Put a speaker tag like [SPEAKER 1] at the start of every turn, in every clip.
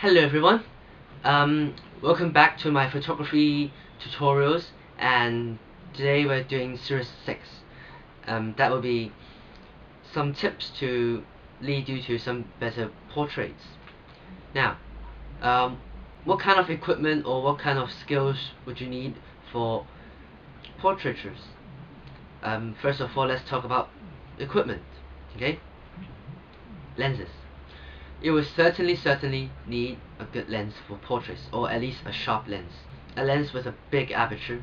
[SPEAKER 1] Hello everyone, welcome back to my photography tutorials, and today we're doing series 6. That will be some tips to lead you to some better portraits. Now, what kind of equipment or what kind of skills would you need for portraitures? First of all, let's talk about equipment. Okay, lenses. You will certainly need a good lens for portraits, or at least a sharp lens. A lens with a big aperture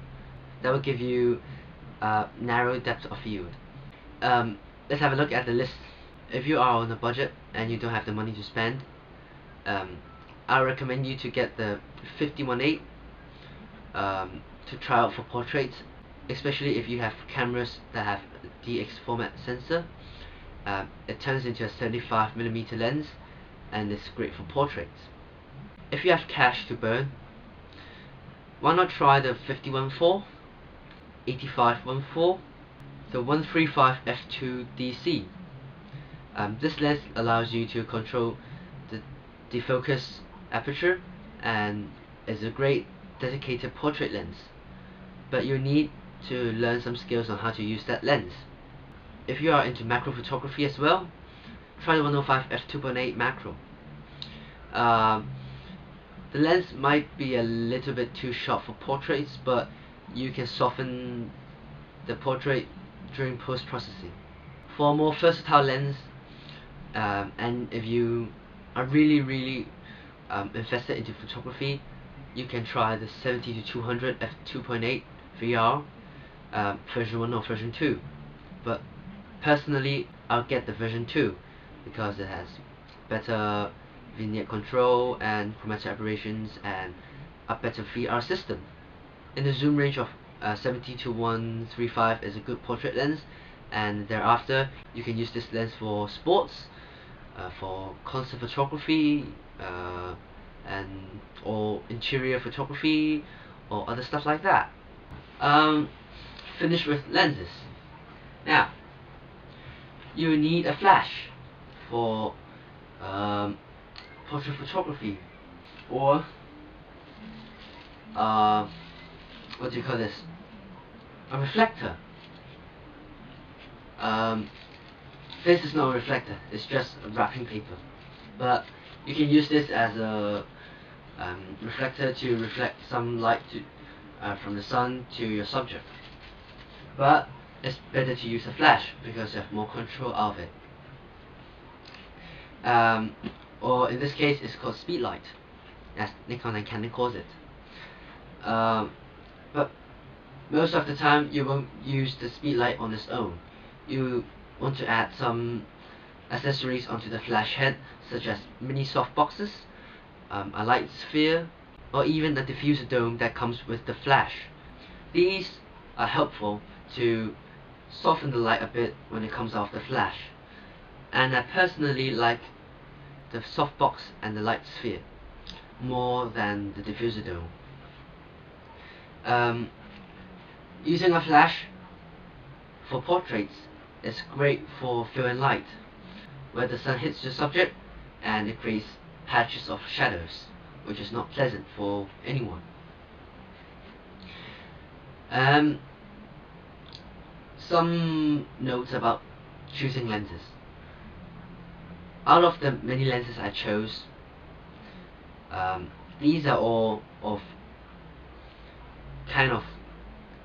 [SPEAKER 1] that will give you narrow depth of field. Let's have a look at the list. If you are on a budget and you don't have the money to spend, I recommend you to get the 50-1.8 to try out for portraits, especially if you have cameras that have a DX format sensor. It turns into a 75mm lens, and it's great for portraits. If you have cash to burn, why not try the 50-1.4, 85-1.4, the 135 f2 DC. This lens allows you to control the defocus aperture and is a great dedicated portrait lens, but you need to learn some skills on how to use that lens. If you are into macro photography as well, try the 105 f2.8 macro. The lens might be a little bit too sharp for portraits, but you can soften the portrait during post-processing. For a more versatile lens, and if you are really invested into photography, you can try the 70-200 f2.8 VR, version 1 or version 2. But personally, I'll get the version 2 because it has better vignette control and chromatic aberrations and a better VR system. In the zoom range of 70-135 is a good portrait lens, and thereafter you can use this lens for sports, for concert photography, or interior photography, or other stuff like that. Finish with lenses. Now, you need a flash for portrait photography, or what do you call this? A reflector. This is not a reflector, it's just a wrapping paper, but you can use this as a reflector to reflect some light from the sun to your subject. But it's better to use a flash because you have more control of it. Or in this case, it's called speed light, as Nikon and Canon calls it. But most of the time, you won't use the speed light on its own. You want to add some accessories onto the flash head, such as mini soft boxes, a light sphere, or even a diffuser dome that comes with the flash. These are helpful to soften the light a bit when it comes off the flash, and I personally like the softbox and the light sphere more than the diffuser dome. Using a flash for portraits is great for fill and light, where the sun hits the subject and it creates patches of shadows, which is not pleasant for anyone. Some notes about choosing lenses. Out of the many lenses I chose, these are all of kind of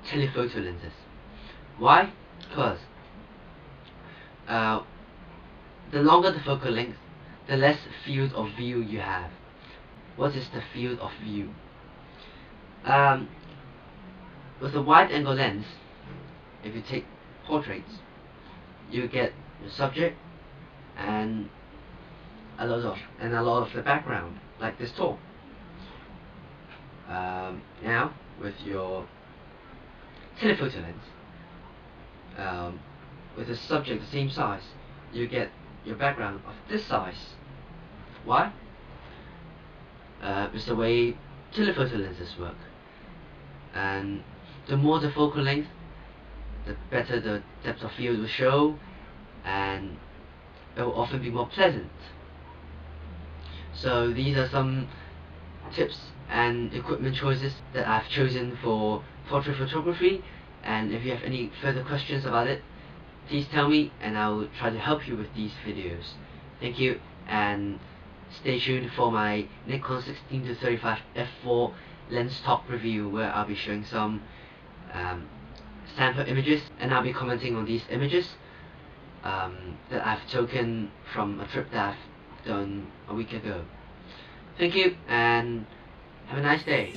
[SPEAKER 1] telephoto lenses. Why? Because the longer the focal length, the less field of view you have. What is the field of view? With a wide angle lens, if you take portraits, you get the subject and a lot of the background, like this tall. Now with your telephoto lens, with the subject the same size, you get your background of this size. Why? It's the way telephoto lenses work, and the more the focal length, the better the depth of field will show, and it will often be more pleasant. So these are some tips and equipment choices that I've chosen for portrait photography, and if you have any further questions about it, please tell me and I will try to help you with these videos. Thank you, and stay tuned for my Nikon 16-35 f4 lens top review, where I'll be showing some sample images, and I'll be commenting on these images that I've taken from a trip that I've done a week ago. Thank you, and have a nice day.